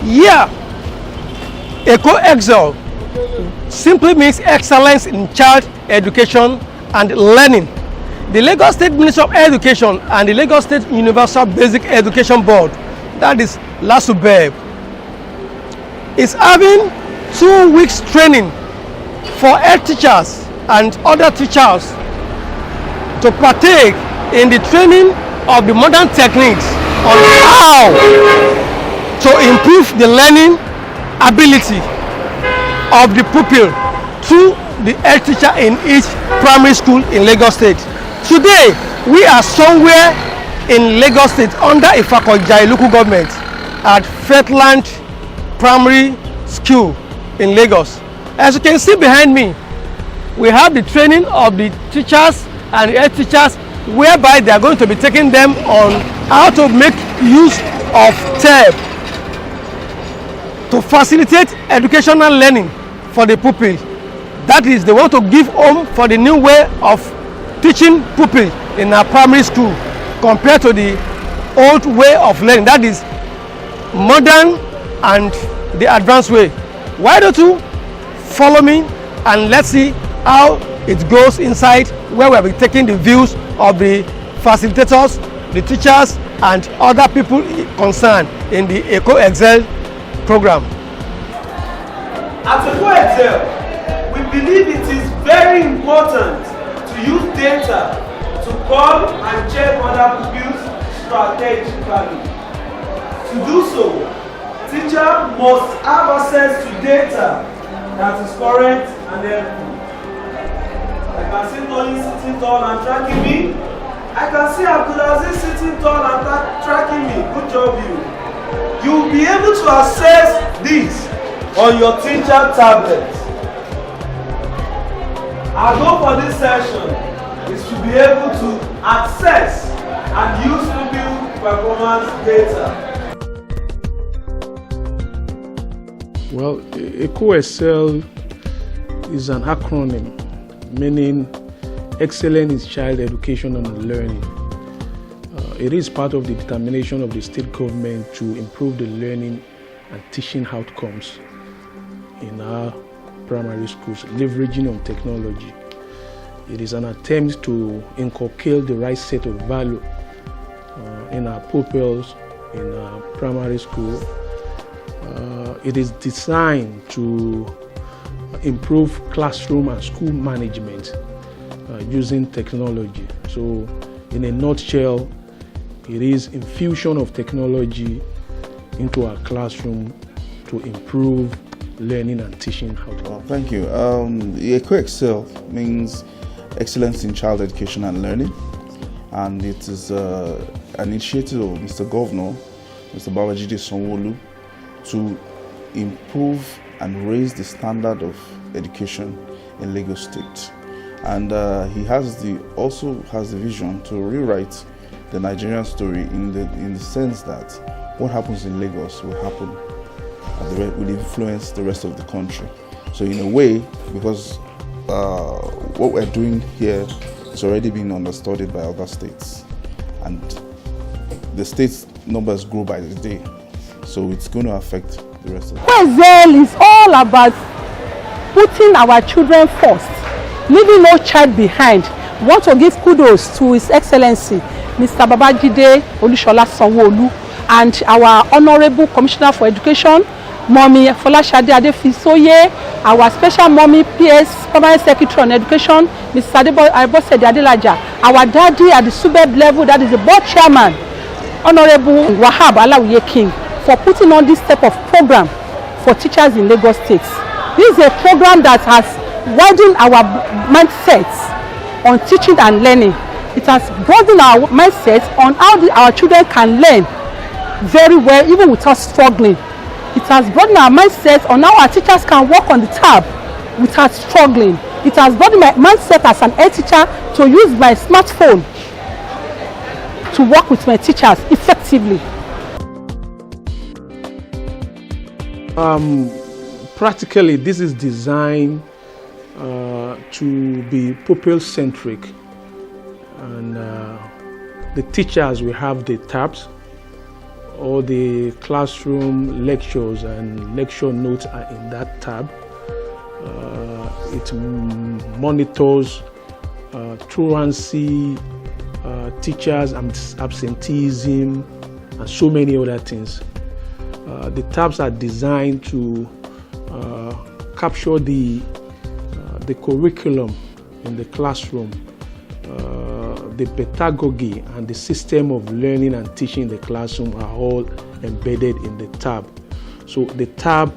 Yeah, Eco-Excel simply means excellence in child education and learning. The Lagos State Ministry of Education and the Lagos State Universal Basic Education Board, that is Subeb, is having 2 weeks training for head teachers and other teachers to partake in the training of the modern techniques on how to improve the learning ability of the pupil through the head teacher in each primary school in Lagos State. Today, we are somewhere in Lagos State under Ifakoijai local government at Fetland Primary School in Lagos. As you can see behind me, we have the training of the teachers and the head teachers, whereby they are going to be taking them on how to make use of TEB to facilitate educational learning for the pupil. That is, they want to give home for the new way of teaching pupil in our primary school compared to the old way of learning, that is modern and the advanced way. Why don't you follow me and let's see how it goes inside, where we will be taking the views of the facilitators, the teachers and other people concerned in the Eco-Excel program. At Eco-Excel, we believe it is very important to use data to call and check other pupils strategically. To do so, teacher must have access to data that is current and helpful. I can see Tony sitting tall and tracking me. I can see Abdulaziz sitting tall and tracking me. Good job, you. You will be able to access this on your teacher tablet. Our goal for this session is to be able to access and use pupil performance data. Well, Eco-Excel is an acronym meaning excellence in child education and learning. It is part of the determination of the state government to improve the learning and teaching outcomes in our primary schools, leveraging on technology. It is an attempt to inculcate the right set of value in our pupils in our primary school. It is designed to improve classroom and school management using technology. So, in a nutshell, it is infusion of technology into our classroom to improve learning and teaching outcomes. Thank you. The Eco-Excel means excellence in child education and learning, and it is an initiative of Mr. Governor, Mr. Babajide Sanwo-Olu, to improve and raise the standard of education in Lagos State. And he also has the vision to rewrite the Nigerian story in the sense that what happens in Lagos will happen, will influence the rest of the country. So in a way, because what we're doing here is already being understudied by other states, and the states' numbers grow by the day, so it's going to affect the rest of the country. Eco-Excel is all about putting our children first, leaving no child behind. We want to give kudos to His Excellency, Mr. Babajide Sanwo-Olu, and our Honorable Commissioner for Education, Mommy Folashade Adefisoye, our special Mommy PS Permanent Secretary on Education, Mr. Abosede Adelaja, our daddy at the Subeb level, that is the board chairman, Honorable Wahab Alawiye King, for putting on this type of program for teachers in Lagos State. This is a program that has widened our mindsets on teaching and learning. It has broadened our mindsets on how our children can learn very well, even without struggling. It has broadened our mindsets on how our teachers can work on the tab without struggling. It has broadened my mindset as an head teacher to use my smartphone to work with my teachers effectively. Practically, this is designed to be pupil-centric, and the teachers will have the tabs All the classroom lectures and lecture notes are in that tab. It monitors truancy, teachers absenteeism, and so many other things. The tabs are designed to capture the curriculum in the classroom, the pedagogy and the system of learning and teaching in the classroom are all embedded in the tab. So the tab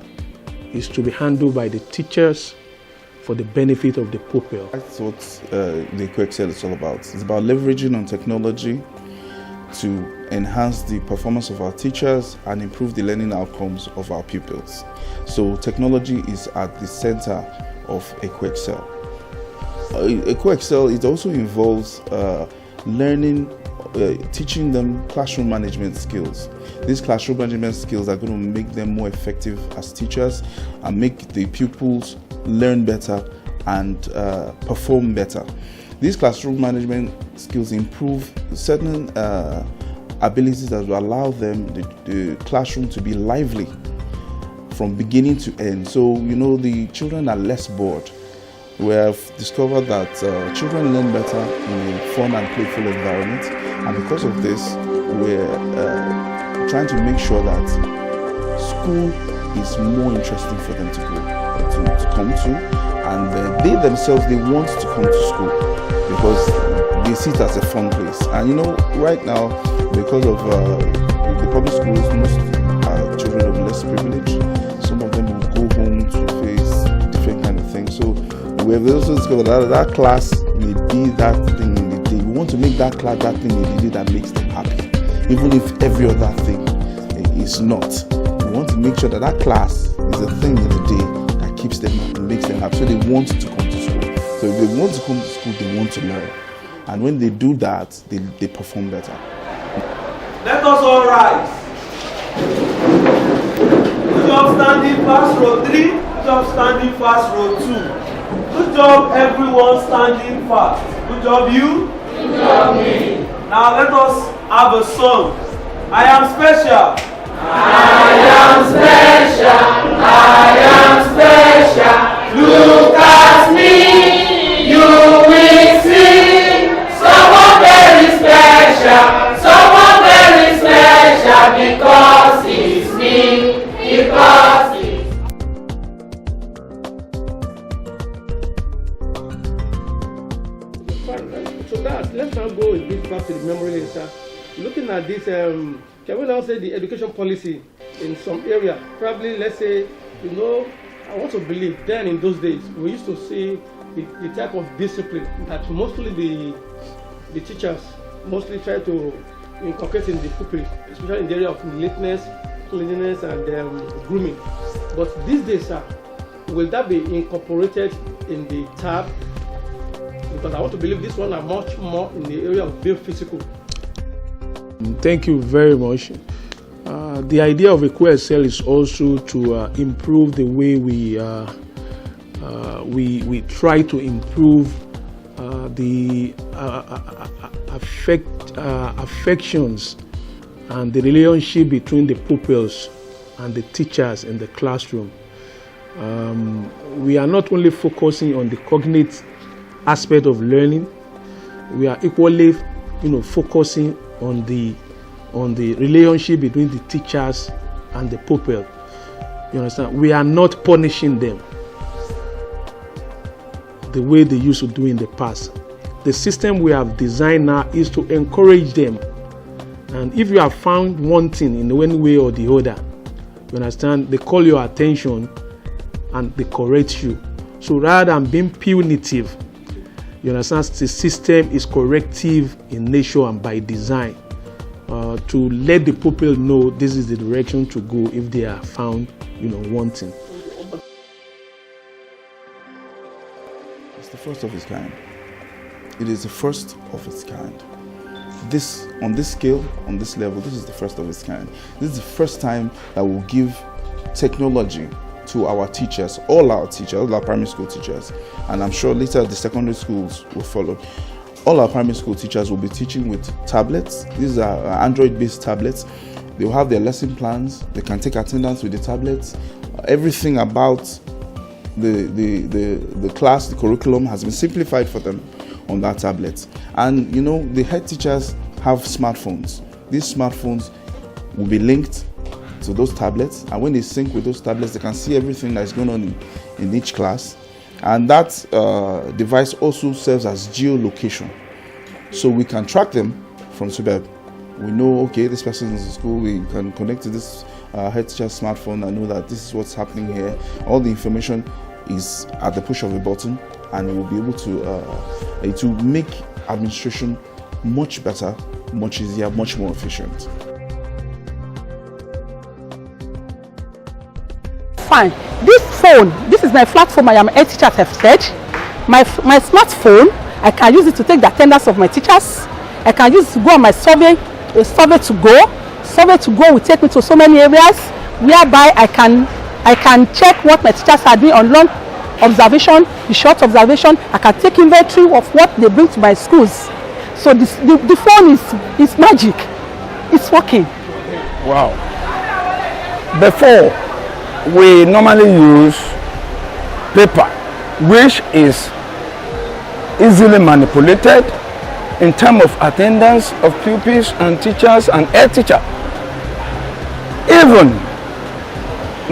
is to be handled by the teachers for the benefit of the pupil. That's what the EcoExcel is all about. It's about leveraging on technology to enhance the performance of our teachers and improve the learning outcomes of our pupils. So technology is at the center of EcoExcel. EcoExcel, it also involves teaching them classroom management skills. These classroom management skills are going to make them more effective as teachers and make the pupils learn better and perform better. These classroom management skills improve certain abilities that will allow them, the classroom, to be lively from beginning to end. So, the children are less bored. We have discovered that children learn better in a fun and playful environment, and because of this, we're trying to make sure that school is more interesting for them to come to, and they themselves, they want to come to school because they see it as a fun place. And right now, because of the public schools, most children are less privileged. Some of them will go home to face different kind of things. So we have also discovered that class may be that thing in the day. We want to make that class that thing in the day that makes them happy, even if every other thing is not. We want to make sure that class is a thing in the day that keeps them happy, makes them happy. So they want to come to school. So if they want to come to school, they want to learn. And when they do that, they perform better. Let us all rise. Good job standing fast row 3. Good job standing fast row 2. Good job everyone standing fast. Good job you. Good job me. Now let us have a song. I am special. I am special. I am special. Look at me. You will see someone very special. Someone very special because it's me. Because it's So let's now go a bit back to the memory lane, sir. Looking at this, can we now say the education policy in some area? Probably, let's say, I want to believe then in those days, we used to see the type of discipline that mostly the teachers mostly try to inculcate in the pupils, especially in the area of neatness, cleanliness, and grooming. But these days, sir, will that be incorporated in the tab? Because I want to believe this one are much more in the area of being physical. Thank you very much. The idea of EcoExcel is also to improve the way we try to improve the affections and the relationship between the pupils and the teachers in the classroom. We are not only focusing on the cognitive aspect of learning, we are equally focusing on the relationship between the teachers and the pupil. You understand? We are not punishing them the way they used to do in the past. The system we have designed now is to encourage them. And if you have found one thing in one way or the other, you understand, they call your attention and they correct you. So rather than being punitive, you understand, the system is corrective in nature and by design, to let the pupil know this is the direction to go if they are found, wanting. It's the first of its kind. It is the first of its kind. On this scale, on this level, this is the first of its kind. This is the first time that we'll give technology to our teachers, all our primary school teachers, and I'm sure later the secondary schools will follow. All our primary school teachers will be teaching with tablets. These are Android-based tablets, They will have their lesson plans. They can take attendance with the tablets. Everything about the class, the curriculum has been simplified for them on that tablet. And you know, the head teachers have smartphones. These smartphones will be linked to those tablets, and when they sync with those tablets, they can see everything that is going on in each class. And that device also serves as geolocation, so we can track them from Subeb. We know, okay, this person is in school, we can connect to this head teacher's smartphone and know that this is what's happening here. All the information is at the push of a button, and we'll be able to make administration much better, much easier, much more efficient. Fine. This phone, this is my flat phone. I am a head teacher, as I've said. My smartphone, I can use it to take the attendance of my teachers. I can use it to go on my survey to go. Survey to go will take me to so many areas whereby I can check what my teachers are doing on long observation, the short observation. I can take inventory of what they bring to my schools. So the phone is magic. It's working. Wow. Before, we normally use paper, which is easily manipulated in terms of attendance of pupils and teachers and head teacher. Even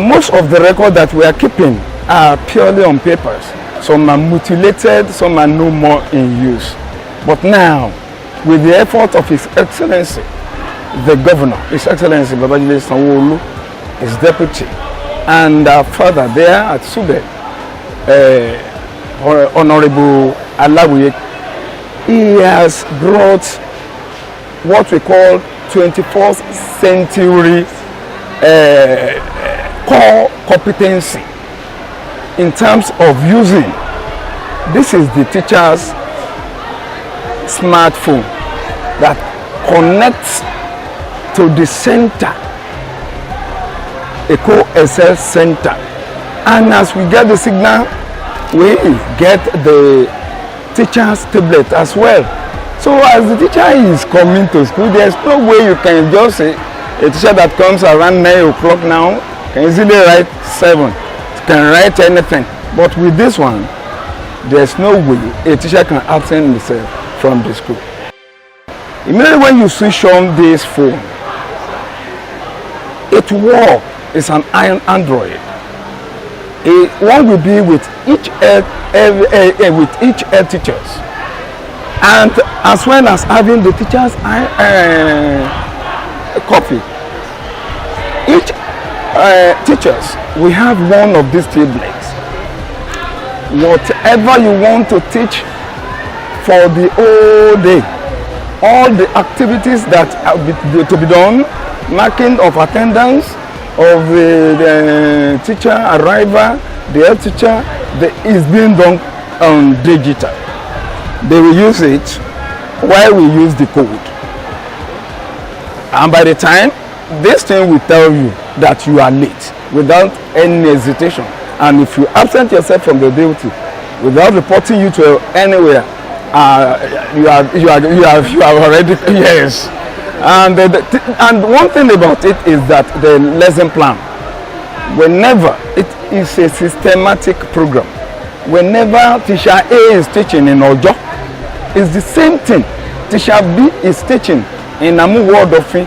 most of the records that we are keeping are purely on papers. Some are mutilated, some are no more in use. But now, with the effort of His Excellency, the Governor, His Excellency Babajide Sanwo-Olu, his deputy, and our father there at Subeb, Honorable Alawiye, he has brought what we call 21st century core competency in terms of using. This is the teacher's smartphone that connects to the center, a co-SL center, and as we get the signal, we get the teacher's tablet as well. So as the teacher is coming to school, there's no way you can just say a teacher that comes around 9 o'clock now can easily write 7, can write anything. But with this one, there's no way a teacher can absent himself from the school. Immediately when you switch on this phone, it works. It's an Android. One will be with each head teachers, and as well as having the teachers copy. Each teachers, we have one of these tablets. Whatever you want to teach for the whole day, all the activities that are to be done, marking of attendance of the teacher arrival, the head teacher, is being done on digital. They will use it while we use the code. And by the time, this thing will tell you that you are late without any hesitation. And if you absent yourself from the duty without reporting you to anywhere, you are already, yes. And one thing about it is that the lesson plan, whenever it is a systematic program, whenever teacher A is teaching in Ojo, it's the same thing. Teacher B is teaching in Amuwodofi,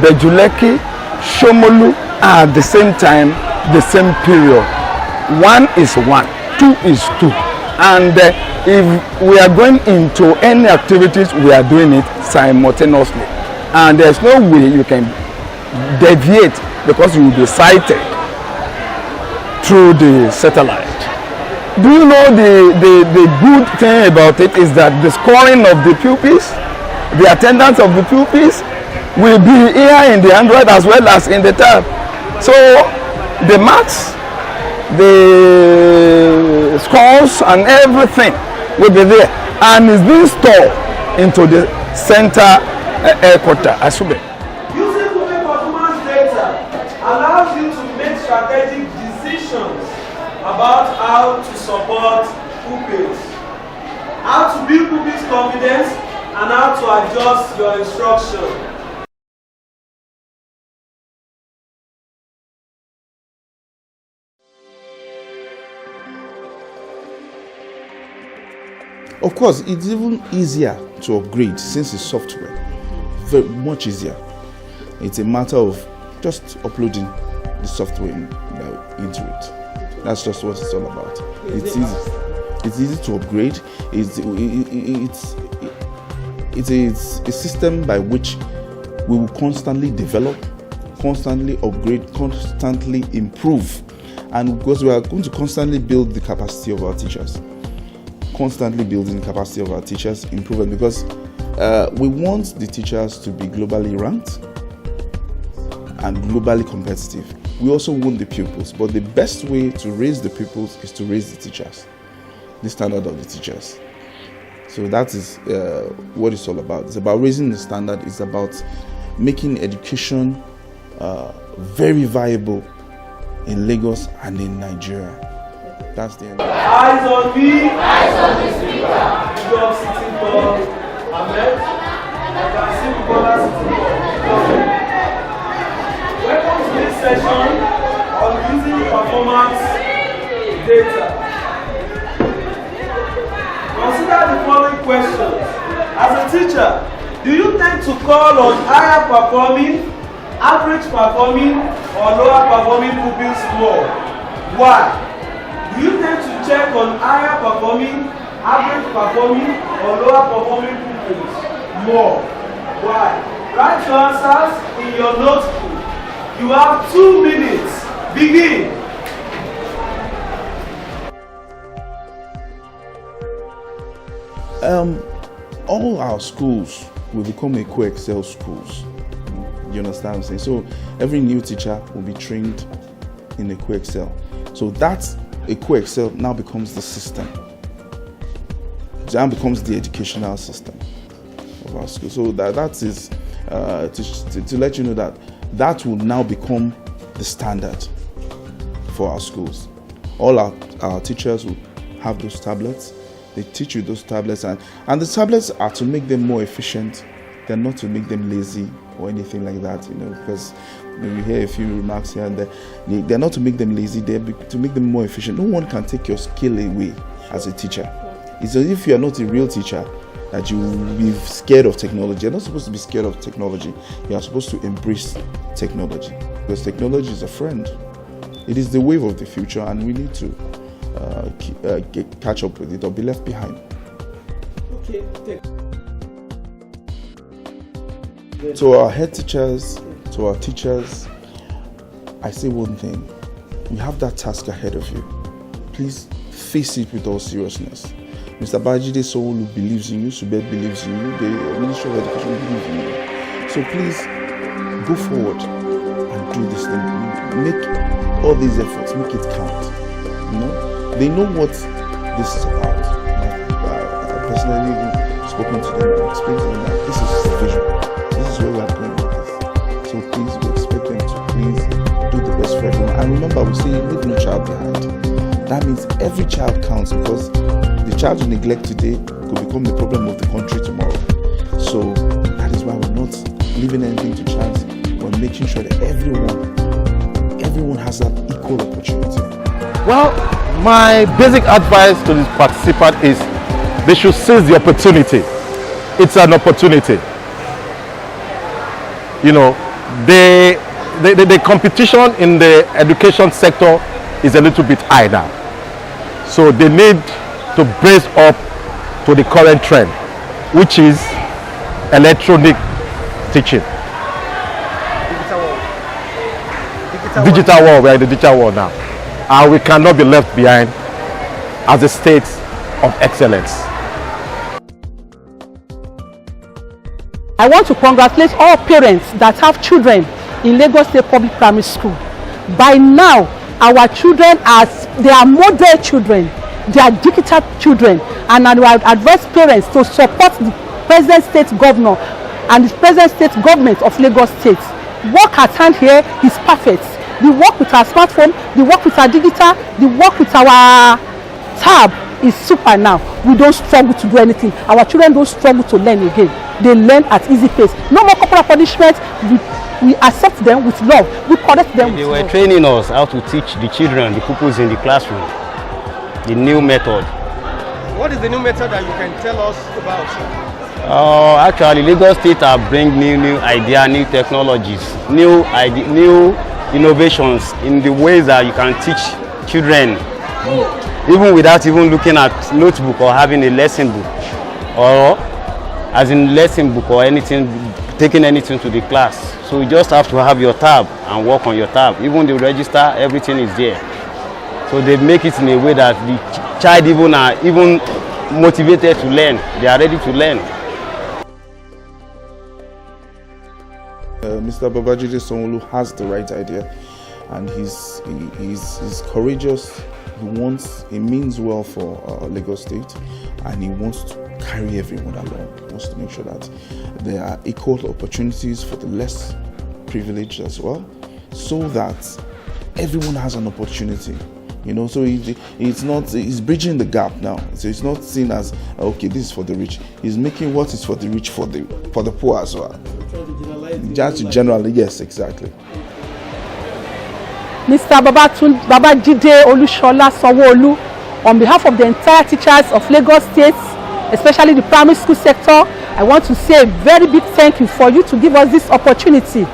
Bejuleki, Shomolu, at the same time, the same period. 1 is 1, 2 is 2. And if we are going into any activities, we are doing it simultaneously. And there's no way you can deviate because you will be sighted through the satellite. Do you know the good thing about it is that the scoring of the pupils, the attendance of the pupils will be here in the Android as well as in the tab. So the marks, the scores and everything will be there, and it's being stored into the center headquarters at Subeb. Using public performance data allows you to make strategic decisions about how to support pupils, how to build pupils' confidence, and how to adjust your instruction. Of course, it's even easier to upgrade since it's software. Very much easier. It's a matter of just uploading the software into it. That's just what it's all about. It's easy. It's easy to upgrade. It's a system by which we will constantly develop, constantly upgrade, constantly improve. And because we are going to constantly build the capacity of our teachers. Constantly building the capacity of our teachers, improving, because we want the teachers to be globally ranked and globally competitive. We also want the pupils, but the best way to raise the pupils is to raise the teachers, the standard of the teachers. So that is what it's all about. It's about raising the standard. It's about making education very viable in Lagos and in Nigeria. That's the end. Eyes on me. Eyes on the speaker. You are sitting tall. Amen. I can see Bukola sitting tall. Welcome to this session on using performance data. Consider the following questions. As a teacher, do you tend to call on higher performing, average performing, or lower performing pupils more? Why? Do you tend to check on higher performing, average performing, or lower performing pupils more? Why? Write your answers in your notebook. You have 2 minutes. Begin. All our schools will become Eco-Excel schools. You understand what I'm saying? So every new teacher will be trained in Eco-Excel. So that's Eco-Excel now becomes the system. It now becomes the educational system of our school. So that is to let you know that will now become the standard for our schools. All our teachers will have those tablets. They teach you those tablets, and the tablets are to make them more efficient. They're not to make them lazy or anything like that, because we hear a few remarks here and there. They're not to make them lazy, they're to make them more efficient. No one can take your skill away as a teacher. It's as if you are not a real teacher that you will be scared of technology. You're not supposed to be scared of technology. You are supposed to embrace technology, because technology is a friend. It is the wave of the future, and we need to catch up with it or be left behind. Okay, To our head teachers, to our teachers, I say one thing. You have that task ahead of you. Please face it with all seriousness. Mr. Babajide Sanwo-Olu believes in you, Subeb believes in you, the Ministry of Education believes in you. So please go forward and do this thing. Make all these efforts, make it count. They know what this is about. I've personally spoken to them and explained to them that this is the vision. This is where we are going with this. So please, we expect them to please do the best for everyone. And remember, we say leave no child behind. That means every child counts, because the child you neglect today could become the problem of the country tomorrow. So that is why we're not leaving anything to chance. We're making sure that everyone has that equal opportunity. Well, my basic advice to this participant is they should seize the opportunity. It's an opportunity. The competition in the education sector is a little bit high now. So they need to brace up to the current trend, which is electronic teaching. Digital world. We're in the digital world now. And we cannot be left behind as a state of excellence. I want to congratulate all parents that have children in Lagos State Public Primary School. By now, our children are model children, they are digital children, and I will advise parents to support the present state governor and the present state government of Lagos State. Work at hand here is perfect. The work with our smartphone, the work with our digital, the work with our tab is super now. We don't struggle to do anything. Our children don't struggle to learn again. They learn at easy pace. No more corporal punishment. We accept them with love. We correct them with love. They were training us how to teach the children, the pupils in the classroom, the new method. What is the new method that you can tell us about? Actually, Lagos State are bring new idea, new technologies, new innovations in the ways that you can teach children, even without even looking at notebook or having a lesson book, or as in lesson book or anything, taking anything to the class. So you just have to have your tab and work on your tab. Even the register, everything is there. So they make it in a way that the child even motivated to learn. They are ready to learn. Mr. Babajide Sanwo-Olu has the right idea, and he's courageous. He means well for Lagos State, and he wants to carry everyone along. He wants to make sure that there are equal opportunities for the less privileged as well, so that everyone has an opportunity. You know, so he's bridging the gap now. So it's not seen as, okay, this is for the rich. He's making what is for the rich for the poor as well. Just generally, yes, exactly. Mr. Babajide Sanwo-Olu, on behalf of the entire teachers of Lagos State, especially the primary school sector, I want to say a very big thank you for you to give us this opportunity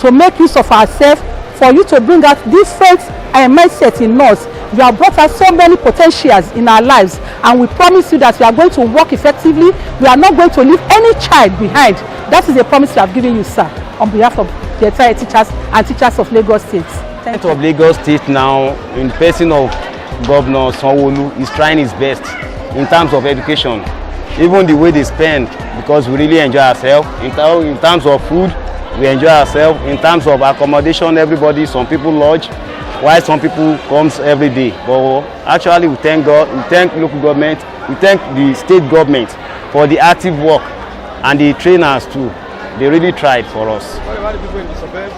to make use of ourselves, for you to bring out different mindset in us. You have brought us so many potentials in our lives, and we promise you that we are going to work effectively. We are not going to leave any child behind. That is a promise we have given you, sir, on behalf of the entire teachers and teachers of Lagos State. Thank you. Of Lagos State now, in the person of Governor Sanwo-Olu, is trying his best in terms of education. Even the way they spend, because we really enjoy ourselves. In terms of food, we enjoy ourselves. In terms of accommodation, everybody, some people lodge, while some people comes every day. But actually, we thank God, we thank local government, we thank the state government for the active work, and the trainers too. They really tried for us. What about the people in the Subeb?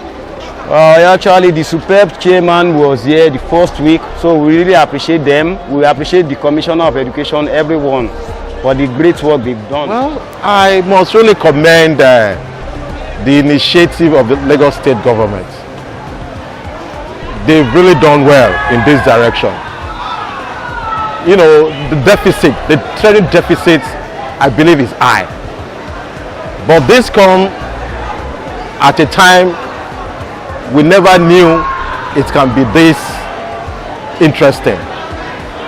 Actually, the Subeb chairman was here the first week, so we really appreciate them. We appreciate the Commissioner of Education, everyone, for the great work they've done. Well, I must really commend the initiative of the Lagos State government. They've really done well in this direction. You know, the training deficit, I believe, is high. But this comes at a time we never knew it can be this interesting,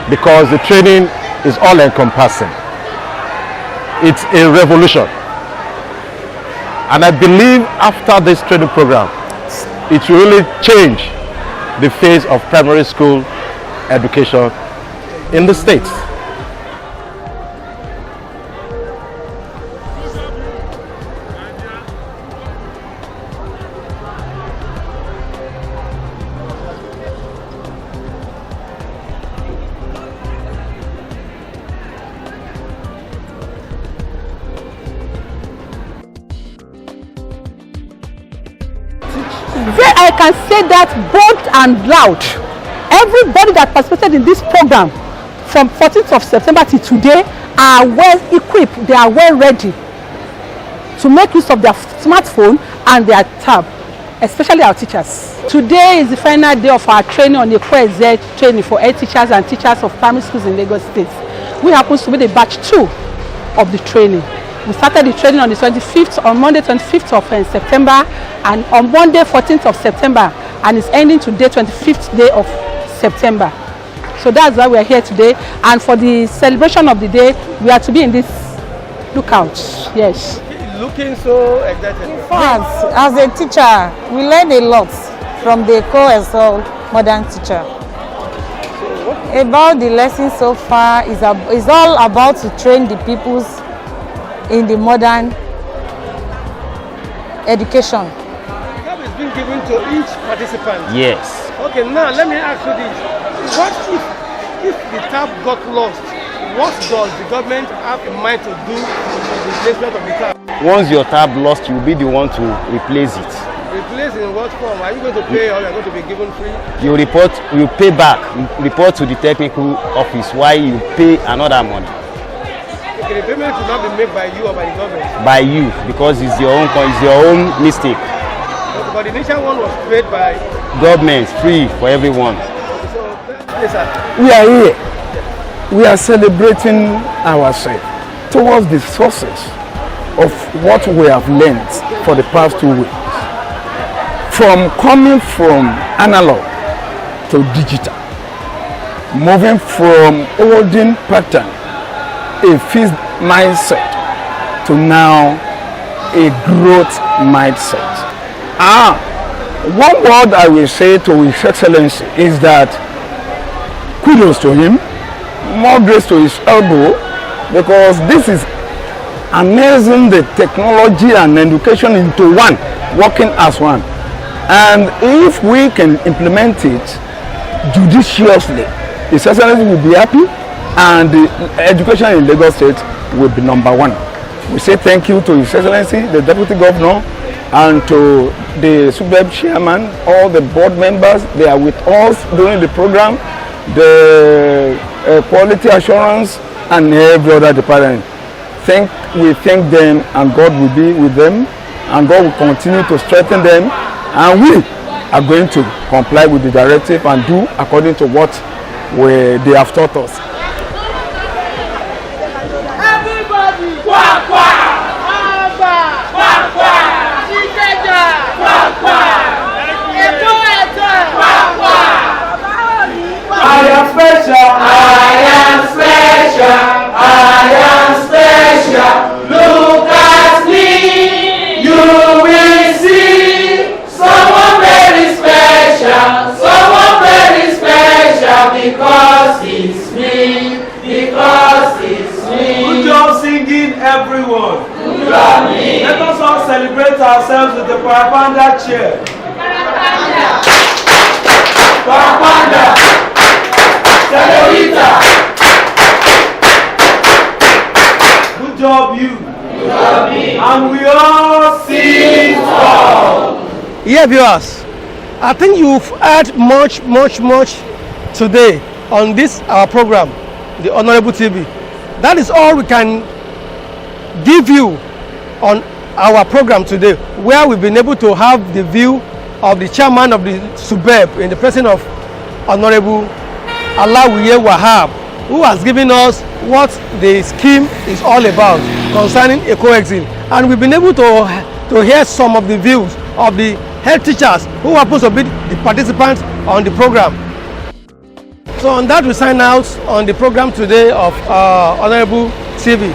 because the training is all encompassing. It's a revolution. And I believe after this training program, it will really change the face of primary school education in the States. I can say that bold and loud. Everybody that participated in this program from 14th of September to today are well equipped. They are well ready to make use of their smartphone and their tab, especially our teachers. Today is the final day of our training on the co-exec training for head teachers and teachers of primary schools in Lagos State. We happen to be the batch 2 of the training. We started the training on the 25th, on Monday 25th of September, and on Monday 14th of September, and it's ending today, 25th day of September. So that's why we are here today, and for the celebration of the day, we are to be in this lookout. Yes. Looking so excited. In fact, as a teacher, we learn a lot from the co-ESL modern teacher. About the lesson so far is all about to train the peoples in the modern education. That is being given to each participant. Yes. Okay, now let me ask you this. What if the tab got lost? What does the government have in mind to do with the replacement of the tab? Once your tab lost, you'll be the one to replace it. Replace in what form? Are you going to pay or are you going to be given free? You pay back. You report to the technical office while you pay another money. Okay, the payment will not be made by you or by the government? By you, because it's your own mistake. Okay, but the initial one was paid by government, free for everyone. So, yes, sir. We are here we are celebrating ourselves towards the success of what we have learned for the past 2 weeks. From coming from analog to digital, moving from holding pattern, a fixed mindset, to now a growth mindset. One word I will say to His Excellency is that kudos to him, more grace to his elbow, because this is amazing, the technology and education into one, working as one. And if we can implement it judiciously, His Excellency will be happy, and the education in Lagos State will be #1. We say thank you to His Excellency, the Deputy Governor, and to the Subeb Chairman, all the board members. They are with us during the program, the quality assurance, and every other department. We thank them, and God will be with them, and God will continue to strengthen them, and we are going to comply with the directive and do according to what they have taught us. Everybody, quack, quack. Aba, quack, quack. Chikeja, quack, quack. Epoeta, quack, quack. I am special. I am special. I am special. Look at me. You will see someone very special. Someone very special because it's me. Because it's me. Good job singing, everyone. Good job, me. Let us all celebrate ourselves with the Parapanda cheer. Parapanda. Senorita. Good job, you. Good job, me. And we all sing tall. Yeah, viewers, I think you've heard much today on this our program, the Honorable TV. That is all we can give you on our program today, where we've been able to have the view of the chairman of the Subeb in the presence of Honorable Alawiye Wahab, who has given us what the scheme is all about concerning eco-exil. And we've been able to hear some of the views of the head teachers who happen to be the participants on the program. So on that, we sign out on the program today of Honorable TV.